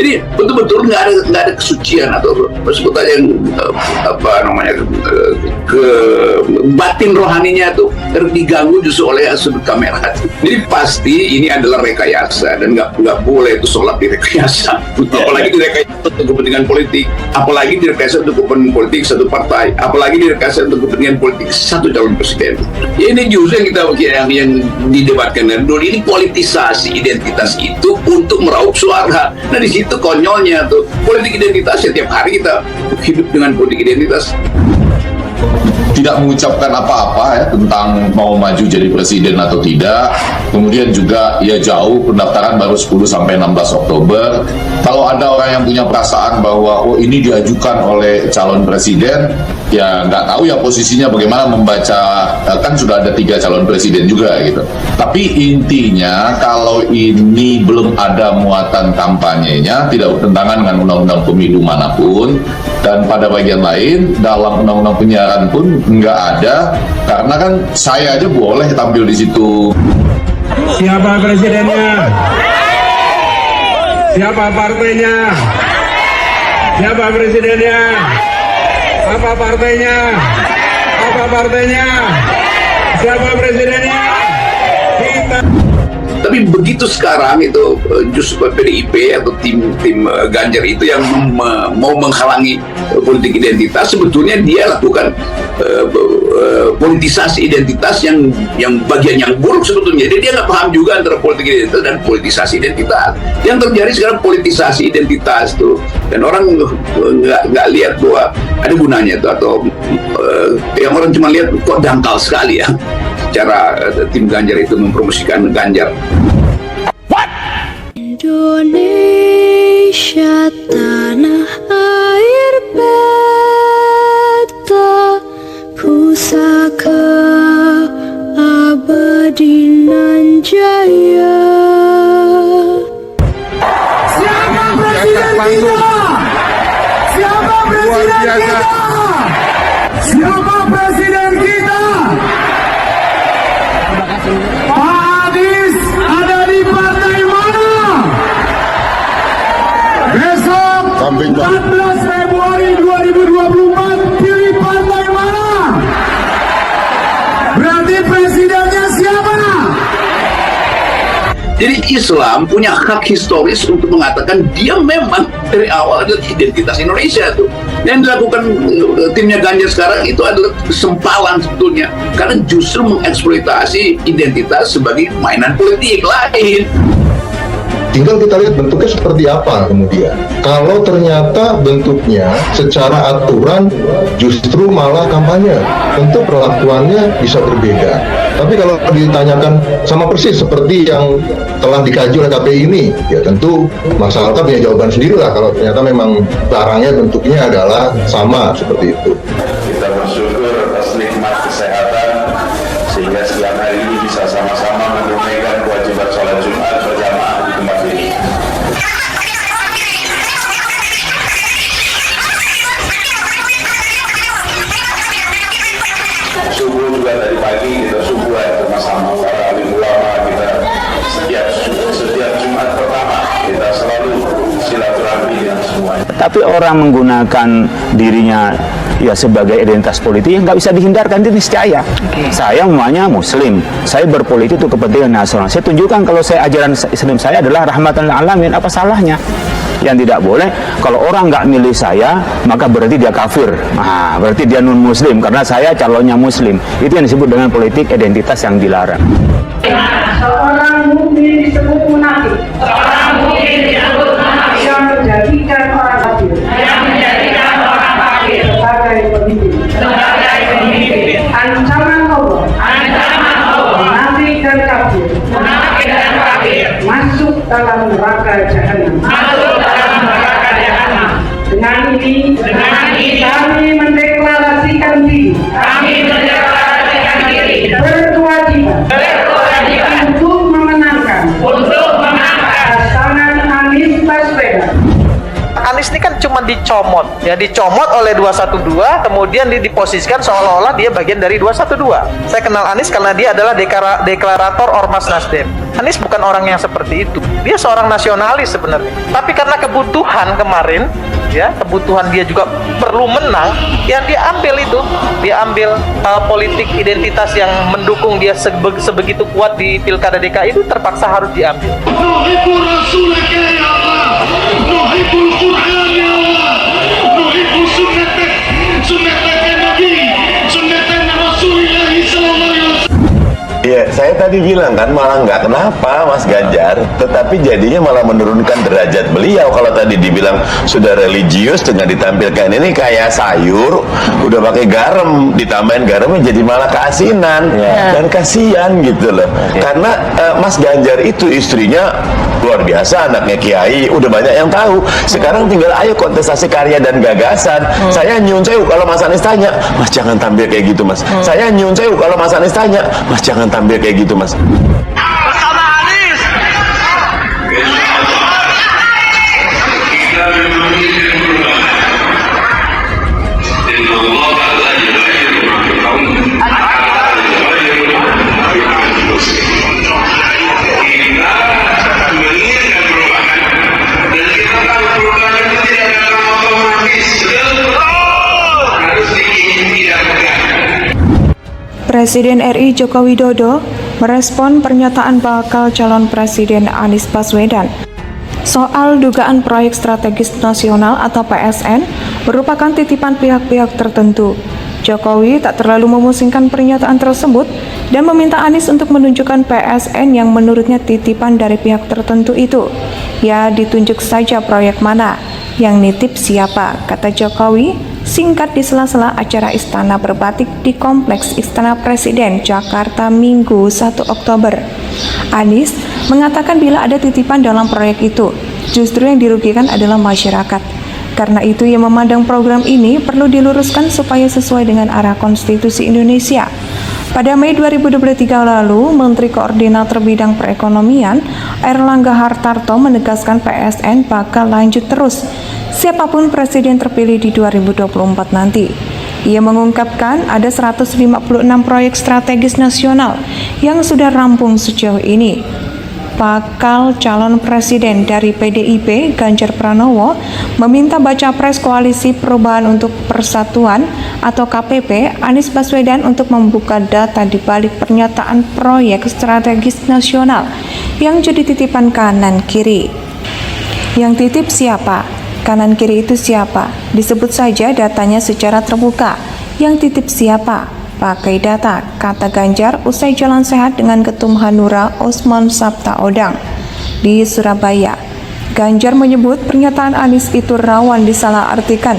Jadi betul-betul nggak ada kesucian atau sebut aja ke batin rohaninya tuh diganggu justru oleh sudut kamera. Jadi pasti ini adalah rekayasa dan nggak boleh itu sholat direkayasa. Apalagi direkayasa untuk kepentingan politik, apalagi direkayasa untuk kepentingan politik satu partai, apalagi direkayasa untuk kepentingan politik satu calon presiden. Ya, ini justru yang didebatkan dan dulu ini politisasi identitas itu untuk meraup suara. Nah di situ konyolnya tuh politik identitas. Setiap hari kita hidup dengan politik identitas. Tidak mengucapkan apa-apa ya tentang mau maju jadi presiden atau tidak. Kemudian juga ya jauh, pendaftaran baru 10 sampai 16 Oktober. Kalau ada orang yang punya perasaan bahwa oh ini diajukan oleh calon presiden, ya nggak tahu ya posisinya bagaimana membaca, kan sudah ada 3 calon presiden juga gitu. Tapi intinya kalau ini belum ada muatan kampanyenya, tidak bertentangan dengan undang-undang pemilu manapun, dan pada bagian lain dalam undang-undang penyiaran pun nggak ada, karena kan saya aja boleh tampil di situ. Siapa presidennya? Siapa partainya? Siapa presidennya? Apa partainya? Apa partainya? Siapa presidennya? Kita. Tapi begitu sekarang itu justru PDIP atau tim Ganjar itu yang mau menghalangi politik identitas, sebetulnya dia lakukan politisasi identitas yang bagian yang buruk sebetulnya. Jadi dia nggak paham juga antara politik identitas dan politisasi identitas. Yang terjadi sekarang politisasi identitas tuh, dan orang nggak lihat bahwa ada gunanya tuh, atau yang orang cuma lihat kok dangkal sekali ya cara tim Ganjar itu mempromosikan Ganjar. Indonesia tanah air beta, pusaka abadi nan jaya. Siapa presiden kita? Siapa presiden kita? Siapa presiden kita? Pak Anies ada di partai mana? Besok 14 Februari 2024 pilih partai mana? Berarti presidennya siapa? Jadi Islam punya hak historis untuk mengatakan dia memang dari awal adalah identitas Indonesia tuh. Yang dilakukan timnya Ganjar sekarang itu adalah kesempalan sebetulnya, karena justru mengeksploitasi identitas sebagai mainan politik lain. Tinggal kita lihat bentuknya seperti apa kemudian. Kalau ternyata bentuknya secara aturan justru malah kampanye, tentu perlakuannya bisa berbeda. Tapi kalau ditanyakan sama persis seperti yang telah dikaji oleh KPI ini, ya tentu Mas Alta punya jawaban sendiri lah kalau ternyata memang barangnya bentuknya adalah sama seperti itu. Kita bersyukur atas nikmat kesehatan sehingga setiap hari ini bisa sama-sama menunaikan kewajiban sholat Jumat berjamaah di tempat ini. Subuh juga dari pagi kita subuhan bersama para alim ulama, kita setiap Jumat pertama kita selalu silaturahmi dengan semuanya. Tapi orang menggunakan dirinya ya sebagai identitas politik yang nggak bisa dihindarkan, itu niscaya. Saya umumnya Muslim, saya berpolitik untuk kepentingan nasional. Saya tunjukkan kalau saya ajaran Islam saya adalah rahmatan lil alamin, apa salahnya? Yang tidak boleh, kalau orang nggak milih saya, maka berarti dia kafir. Nah, berarti dia non Muslim karena saya calonnya Muslim. Itu yang disebut dengan politik identitas yang dilarang. Seorang mukmin disebut munafik. Seorang mukmin disebut munafik. Yang menjadikan orang kafir. Yang menjadikan orang kafir sebagai pemimpin. Sebagai pemimpin. Ancaman Allah. Ancaman Allah. Munafik dan kafir. Munafik dan kafir. Masuk dalam neraka jahanam. Masuk dalam neraka jahanam. Dengan ini kami mendeklarasikan diri. Kami mendeklarasikan diri. Berkewajiban untuk memenangkan pasangan Anies Baswedan. Kami Anies ini kan cuma dicomot oleh 212, kemudian diposisikan seolah-olah dia bagian dari 212. Saya kenal Anies karena dia adalah deklarator Ormas Nasdem. Anies bukan orang yang seperti itu. Dia seorang nasionalis sebenarnya. Tapi karena kebutuhan kemarin, kebutuhan dia juga perlu menang, dia ambil politik identitas yang mendukung dia sebegitu kuat di Pilkada DKI itu terpaksa harus diambil. Ya, saya tadi bilang kan malah nggak kenapa Mas Ganjar, tetapi jadinya malah menurunkan derajat beliau. Kalau tadi dibilang sudah religius dengan ditampilkan ini kayak sayur, udah pakai garam, ditambahin garamnya jadi malah keasinan dan kasihan gitu loh. Karena Mas Ganjar itu istrinya luar biasa, anaknya kiai, udah banyak yang tahu. Sekarang tinggal ayo kontestasi karya dan gagasan. Saya nyun sewu kalau Mas Anies tanya, Mas jangan tampil kayak gitu Mas. Saya nyun sewu kalau Mas Anies tanya, Mas jangan tampil kayak gitu Mas. Bersama Anies. Presiden RI Joko Widodo merespon pernyataan bakal calon Presiden Anies Baswedan soal dugaan proyek strategis nasional atau PSN merupakan titipan pihak-pihak tertentu. Jokowi tak terlalu memusingkan pernyataan tersebut dan meminta Anies untuk menunjukkan PSN yang menurutnya titipan dari pihak tertentu itu. Ya, ditunjuk saja proyek mana, yang nitip siapa, kata Jokowi singkat di sela-sela acara Istana Berbatik di Kompleks Istana Presiden, Jakarta, Minggu 1 Oktober. Anies mengatakan bila ada titipan dalam proyek itu, justru yang dirugikan adalah masyarakat. Karena itu ia memandang program ini perlu diluruskan supaya sesuai dengan arah konstitusi Indonesia. Pada Mei 2023 lalu, Menteri Koordinator Bidang Perekonomian Airlangga Hartarto menegaskan PSN bakal lanjut terus siapapun presiden terpilih di 2024 nanti. Ia mengungkapkan ada 156 proyek strategis nasional yang sudah rampung sejauh ini. Bakal calon presiden dari PDIP, Ganjar Pranowo, meminta baca pres Koalisi Perubahan untuk Persatuan atau KPP, Anies Baswedan untuk membuka data di balik pernyataan proyek strategis nasional yang jadi titipan kanan kiri. Yang titip siapa? Kanan kiri itu siapa? Disebut saja datanya secara terbuka. Yang titip siapa? Pakai data, kata Ganjar usai jalan sehat dengan Ketum Hanura Osman Sabtaodang di Surabaya. Ganjar menyebut pernyataan Anies itu rawan disalahartikan.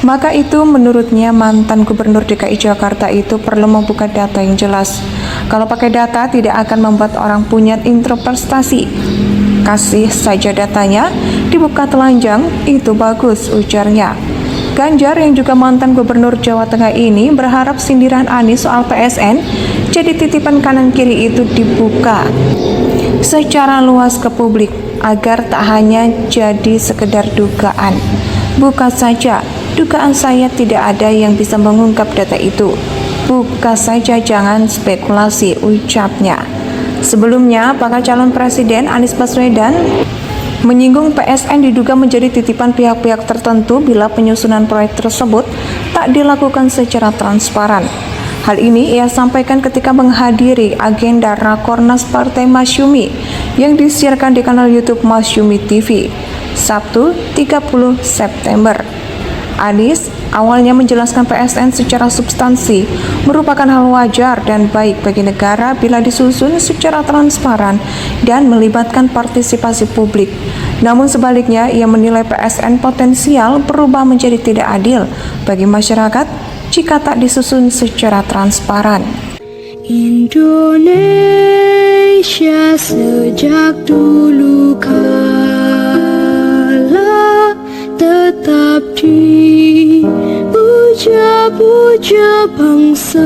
Maka itu menurutnya mantan Gubernur DKI Jakarta itu perlu membuka data yang jelas. Kalau pakai data tidak akan membuat orang punya interpretasi. Kasih saja datanya, dibuka telanjang, itu bagus, ujarnya. Ganjar yang juga mantan Gubernur Jawa Tengah ini berharap sindiran Anies soal PSN jadi titipan kanan kiri itu dibuka secara luas ke publik agar tak hanya jadi sekedar dugaan. Buka saja, dugaan saya tidak ada yang bisa mengungkap data itu. Buka saja, jangan spekulasi, ucapnya. Sebelumnya, bakal calon presiden Anies Baswedan menyinggung PSN diduga menjadi titipan pihak-pihak tertentu bila penyusunan proyek tersebut tak dilakukan secara transparan. Hal ini ia sampaikan ketika menghadiri agenda Rakornas Partai Masyumi yang disiarkan di kanal YouTube Masyumi TV, Sabtu 30 September. Anies awalnya menjelaskan PSN secara substansi merupakan hal wajar dan baik bagi negara bila disusun secara transparan dan melibatkan partisipasi publik. Namun sebaliknya, ia menilai PSN potensial berubah menjadi tidak adil bagi masyarakat jika tak disusun secara transparan. Indonesia sejak dulu kala tetap dipuja-puja bangsa.